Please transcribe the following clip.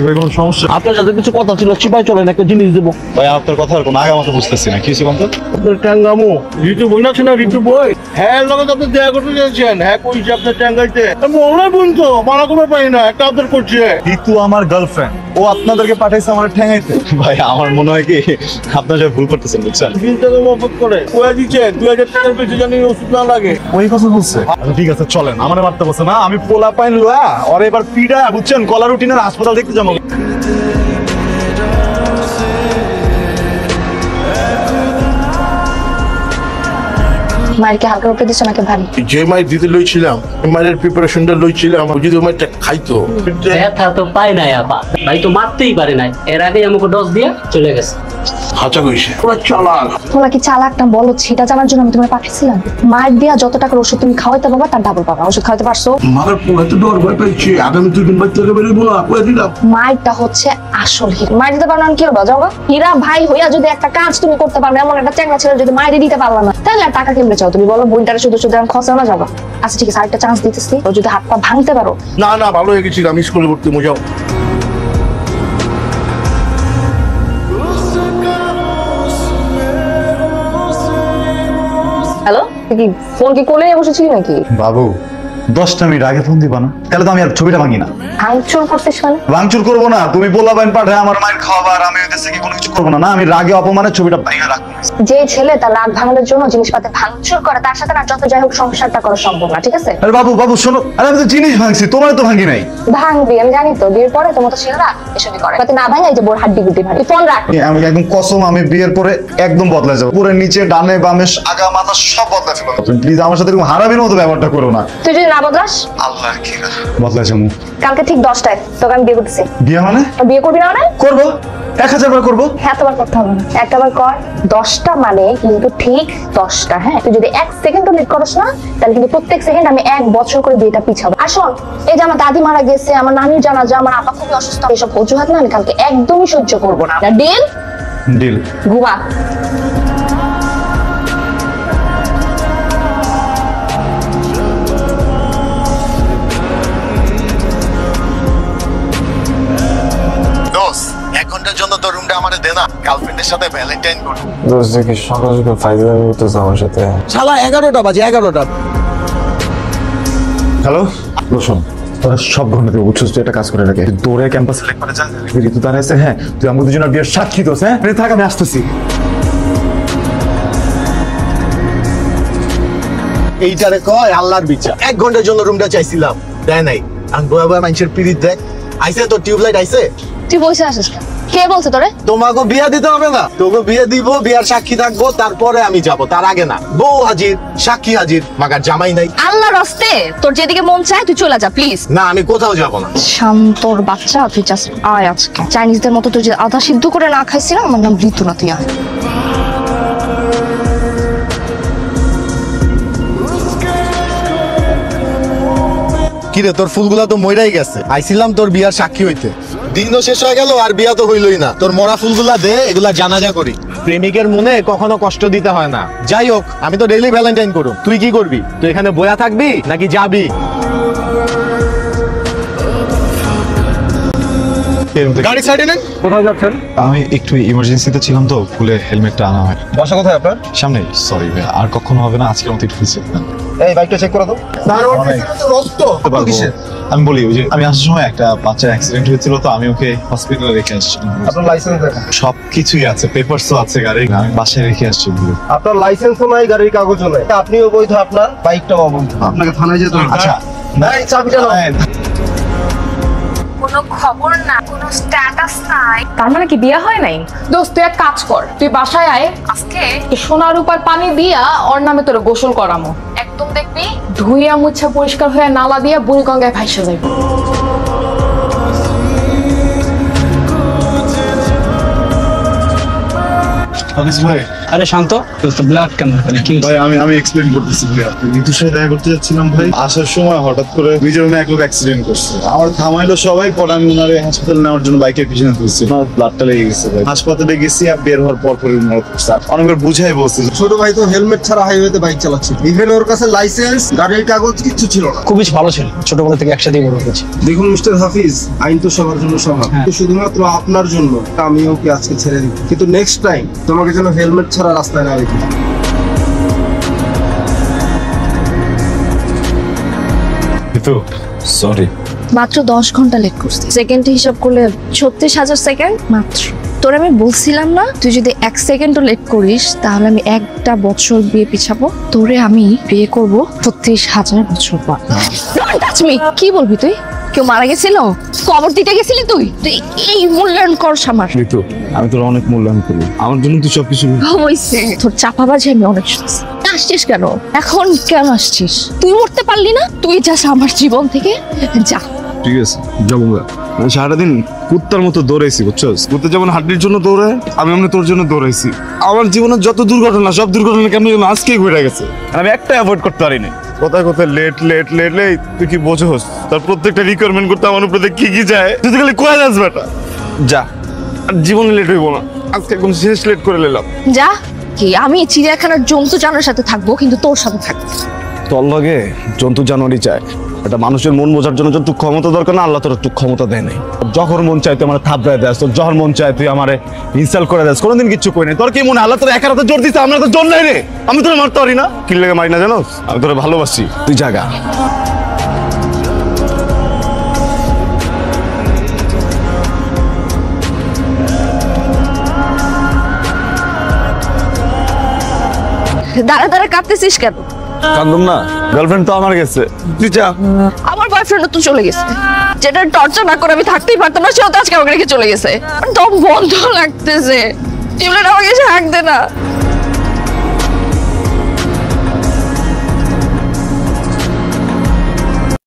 ভাই কোনো সমস্যা? আপনার সাথে কিছু কথা ছিল, চিপাই চলেন একটা জিনিস দেবো। ভাই আপনার কথা আর কোনো আগে মতো বুঝতেছি না, কি বলতো? আপনার ট্যাঙ্গামো ঋতু বই না না ঋতু বই, হ্যাঁ লগত আপনি দেখা করতে চাইছেন, হ্যাঁ কইছে আপনার ট্যাঙ্গাইতে আমি অনলাইন বলতো মানা করে পাই না, একটা আবদার করছে। ঋতু আমার গার্লফ্রেন্ড, ও আপনাদেরকে পাঠাইছে আমার ঠ্যাঙাইতে। ভাই আমার মনে হয় কি আপনারা যা ভুল করতেছেন বুঝছেন। দিনটাকে মফত করে কয়ে দিচ্ছে 2000 টাকার বেশি জানি ওষুধ না লাগে। ওই কথা বলছে। আচ্ছা ঠিক আছে চলেন, আমার মারতে বসে না, আমি পোলা পাইন লয়া ওরে এবার পিডা বুঝছেন কলা রুটিনের হাসপাতাল দেখতে যাবো। মায়েরকে হালকা উপরে দিচ্ছ নাকি ভারী? যে মায়ের দিতে লইছিলাম মায়ের প্রিপারেশনটা লইছিলাম, যদি ও মায়েরটা খাইতো। ব্যথা তো পাই নাই আপা, ভাই তো মারতেই পারে নাই, এর আগে আমাকে ডোজ দিয়ে চলে গেছে। হাঁচা কইছে ওরা চালাক। তোমরা কি চালাক না বলো? সেটা জানার জন্য আমি তোমার পাঠিয়েছিলাম। মায়ের দিয়া যত টাকার ওষুধ তুমি খাওয়াইতে পারবা তার ডাবল পাবা। ওষুধ খাওয়াতে পারছো? মায়ের পোলা তো ডর ভয় পাইছে, আগামী 2 দিন বাদ থেকে বেরিয়ে বলা কয়ে দিলাম। মায়েরটা হচ্ছে আসল হিরো। মায়ের দিতে পারো না কি হলো? যাও হীরা ভাই হইয়া যদি একটা কাজ তুমি করতে পারবে, এমন একটা চ্যাংড়া ছেলে যদি মায়ের দিতে পারবা না, তাহলে আর টাকা কেমনে চাও তুমি বলো? বোনটারে শুধু শুধু আমি খসাও না যাবা। আচ্ছা ঠিক আছে, আরেকটা চান্স দিতেছি, ও যদি হাত পা ভাঙতে পারো। না না ভালো হয়ে গেছি, আমি স্কুলে ভর্তি মজাও। হ্যালো, কি ফোন কি কোলে বসেছিলি নাকি? বাবু 10টা মিনিট আগে ফোন দিবা না, তাহলে তো আমি আর ছবিটা ভাঙি না। ভাঙচুর করতেছ মানে? ভাঙচুর করবো না, তুমি পোলা পাইন পাঠায় আমার মায়ের খাওয়াবা আর আমি ওদের থেকে কোনো কিছু করবো না। না আমি রাগে অপমানের ছবিটা ভাঙা রাখবো। যে ছেলে তার রাগ ভাঙানোর জন্য জিনিসপাতি ভাঙচুর করে, তার সাথে না যত যাই হোক সংসারটা করা সম্ভব না, ঠিক আছে? আরে বাবু বাবু শোনো, আরে আমি তো জিনিস ভাঙছি, তোমার তো ভাঙি নাই। ভাঙবি আমি জানি তো, বিয়ের পরে তোমার তো ছেলেরা এসবই করে। না ভাঙা এই যে বোর হাড্ডি গুড্ডি ভাঙি। ফোন রাখ। আমি একদম কসম, আমি বিয়ের পরে একদম বদলে যাবো, পুরো নিচে ডানে বামে আগা মাথা সব বদলে ফেলবো। তুমি প্লিজ আমার সাথে এরকম হারাবির মতো ব্যবহারটা করো না। তুই যদি না বদলাস আল্লাহ কি বদলে যাবো। কালকে ঠিক 10টায় তোকে আমি বিয়ে করতেছি। বিয়ে মানে? বিয়ে করবি না মানে? করবো, 1000 বার করবো। হ্যাঁ তোমার করতে হবে না, একটা বার কর। 10টা মানে কিন্তু ঠিক 10টা। হ্যাঁ তুই যদি 1 সেকেন্ডও লেট করস না, তাহলে কিন্তু প্রত্যেক সেকেন্ড আমি 1 বছর করে বিয়েটা পিছাবো। আর শোন, এই যে আমার দাদি মারা গেছে, আমার নানির জানাজা, আমার আপা খুবই অসুস্থ, এসব অজুহাত না আমি কালকে একদমই সহ্য করবো না। ডিল? ডিল। ঘুমা। দোস্ত 1 ঘন্টার জন্য তোর রুমটা আমারে দে না, গার্লফ্রেন্ডের সাথে ভ্যালেন্টাইন করব। দোস্ত দেখি সকাল সকাল ফাইজলামি করতেছে আমার সাথে। শালা 11টা বাজে 11টা। হ্যালো রোশন, তোরা সব ঘটনা থেকে বুঝছিস, তুই একটা কাজ করে রাখে, দৌড়ে ক্যাম্পাস সিলেক্ট করে যা। ঋতু দাঁড়াইছে, হ্যাঁ তুই আমাদের দুজনের বিয়ের সাক্ষী দোস। হ্যাঁ থাক, আমি আসতেছি। এইটারে কয় আল্লাহর বিচার। 1 ঘন্টার জন্য রুমটা চাইছিলাম, দেয় নাই। আর বয়া বয়া মানুষের পিরিত দেখ। আইছে তো টিউবলাইট আইছে। তুই বসে আসিস কেন? কে বলছে তোরে? তোমাকে বিয়া দিতে হবে না, তোকে বিয়ে দিব, বিয়ার সাক্ষী থাকবো, তারপরে আমি যাব, তার আগে না। বউ হাজির, সাক্ষী হাজির, মাগার জামাই নাই। আল্লাহর রাস্তে তোর যেদিকে মন চায় তুই চলে যা প্লিজ। না আমি কোথাও যাব না। শান্তর বাচ্চা, তুই জাস্ট আয় আজকে। চাইনিজদের মতো তুই যে আধা সিদ্ধ করে না খাইছিলাম, আমার নাম ঋতু না, তুই আয়। কিরে তোর ফুলগুলা তো মইরাই গেছে, আইছিলাম তোর বিয়ার সাক্ষী হইতে। দিনও শেষ হয়ে গেল আর বিয়া তো হইলই না। তোর মরা ফুলগুলা দে, এগুলা জানাজা করি। প্রেমিকের মনে কখনো কষ্ট দিতে হয় না। যাই হোক, আমি তো ডেইলি ভ্যালেন্টাইন করব। তুই কি করবি? তুই এখানে বয়া থাকবি নাকি যাবি? গাড়ি সাইডে নেন। কোথায় যাচ্ছেন? আমি একটু ইমার্জেন্সিতে ছিলাম তো, ভুলে হেলমেটটা আনা হয়। বাসা কোথায় আপনার? সামনে। সরি ভাই, আর কখনো হবে না, আজকের মতো একটু ফিসে দেন। এই বাইকটা চেক করে দাও। আমি বলি, ওই যে আমি আসার সময় একটা বাচ্চার অ্যাক্সিডেন্ট হয়েছিল, তো আমি ওকে হসপিটালে রেখে আসছি। আপনার লাইসেন্স দেখান। সবকিছুই আছে, পেপারসও আছে গাড়ি, আমি বাসায় রেখে আসছি। আপনার লাইসেন্সও নাই, গাড়ির কাগজও নাই, আপনিও অবৈধ, আপনার বাইকটাও অবৈধ। আপনাকে থানায় যেতে হবে। আচ্ছা এই চাবিটা নাও। কোনো খবর না, কোনো স্ট্যাটাস নাই। তার মানে কি বিয়ে হয় নাই? দোস্ত তুই এক কাজ কর, তুই বাসায় আয়, আজকে সোনার উপর পানি দিয়া ওর নামে তোর গোসল করামো। একদম দেখবি ধুইয়া মুছা পরিষ্কার হয়ে নালা দিয়া বুড়ি গঙ্গায় ভাইসা যাইব। ভাই আরে শান্ত, তোর তো ব্লাড কেন কি? ভাই আমি এক্সপ্লেইন করতেছি ভাইয়া। ঋতুর সাথে দেখা করতে যাচ্ছিলাম ভাই, আসার সময় হঠাৎ করে নিজের এক লোক অ্যাক্সিডেন্ট করছে। আমার থামাইলো সবাই, পরে আমি ওনারে হাসপাতালে নেওয়ার জন্য বাইকের পিছনে তুলছি। ওনার ব্লাডটা লেগে গেছে ভাই। হাসপাতালে গেছি আর বের হওয়ার পর পরে মনে করছে। অনেকবার বুঝাই বলছি। ছোট ভাই তো হেলমেট ছাড়া হাইওয়েতে বাইক চালাচ্ছে, ইভেন ওর কাছে লাইসেন্স, গাড়ির কাগজ কিচ্ছু ছিল না। খুবই ভালো ছিল, ছোটবেলা থেকে একসাথেই বড় হয়েছে। দেখুন মিস্টার হাফিজ, আইন তো সবার জন্য সমান, তো শুধুমাত্র আপনার জন্য আমি ওকে আজকে ছেড়ে দিব, কিন্তু নেক্সট টাইম তোমাকে যেন হেলমেট ছাড়া রাস্তায় না রেখে। সরি। মাত্র 10 ঘন্টা লেট করছিস, সেকেন্ডে হিসাব করলে 36,000 সেকেন্ড মাত্র। তোর আমি বলছিলাম না, তুই যদি 1 সেকেন্ডও লেট করিস তাহলে আমি 1টা বছর বিয়ে পিছাবো। তোরে আমি বিয়ে করব 35,000 বছর পর। কি বলবি তুই? কেউ মারা গেছিল? কবর দিতে গেছিলি তুই? তুই এই মূল্যায়ন করস আমার? ঋতু, আমি তোর অনেক মূল্যায়ন করি, আমার জন্য তুই সবকিছু। হইছে, তোর চাপাবাজি আমি অনেক শুনছি। আসছিস কেন এখন? কেন আসছিস? তুই মরতে পারলি না? তুই যাস আমার জীবন থেকে, যা। ঠিক আছে, যাবো। আমি সারাদিন কুত্তার মতো দৌড়াইছি, বুঝছস? কুত্তা যেমন হাড্ডির জন্য দৌড়ায়, আমি এমনি তোর জন্য দৌড়াইছি। আমার জীবনের যত দুর্ঘটনা, সব দুর্ঘটনা কেমন যেন আজকেই ঘুরে গেছে। আমি একটা অ্যাভয়েড করতে পারিনি। কোথায় কোথায় লেট লেট লেট লেট, তুই কি বোঝোস? তার প্রত্যেকটা রিকোয়ারমেন্ট করতে আমার উপরে কি কি যায়, তুই তো খালি কয়ে যাস বেটা। যা, আর জীবনে লেট হইব না, আজকে একদম শেষ লেট করে নিলাম। যা। কি আমি চিড়িয়াখানার জন্তু জানোয়ারের সাথে থাকবো, কিন্তু তোর সাথে থাকবো? তোর লগে জন্তু জানোয়ারই চায়। এটা মানুষের মন বোঝার জন্য যত ক্ষমতা দরকার না, আল্লাহ তোর একটু ক্ষমতা দেয় নাই। যখন মন চায় তুই আমার থাপড়ায় দেস, তোর যখন মন চায় তুই আমার ইনসাল্ট করে দেস, কোনোদিন কিচ্ছু কই নাই। তোর কি মনে আল্লাহ তোর একার হাতে জোর দিতে? আমার তো জোর নাই রে, আমি তোর মারতে পারি না। কি লেগে মারি না জানোস? আমি তোর ভালোবাসি, তুই জাগা। দাঁড়া দাঁড়া কাঁদতেছিস কেন? কান্দুম না, গার্লফ্রেন্ড তো আমার গেছে, তুই যা। আমার বয়ফ্রেন্ড তো চলে গেছে, যেটা টর্চার না করে আমি থাকতেই পারতাম না, সেও তো আজকে আমাকে রেখে চলে গেছে। দম বন্ধ লাগতেছে, টিউলেট আমাকে এসে হাঁক দে না।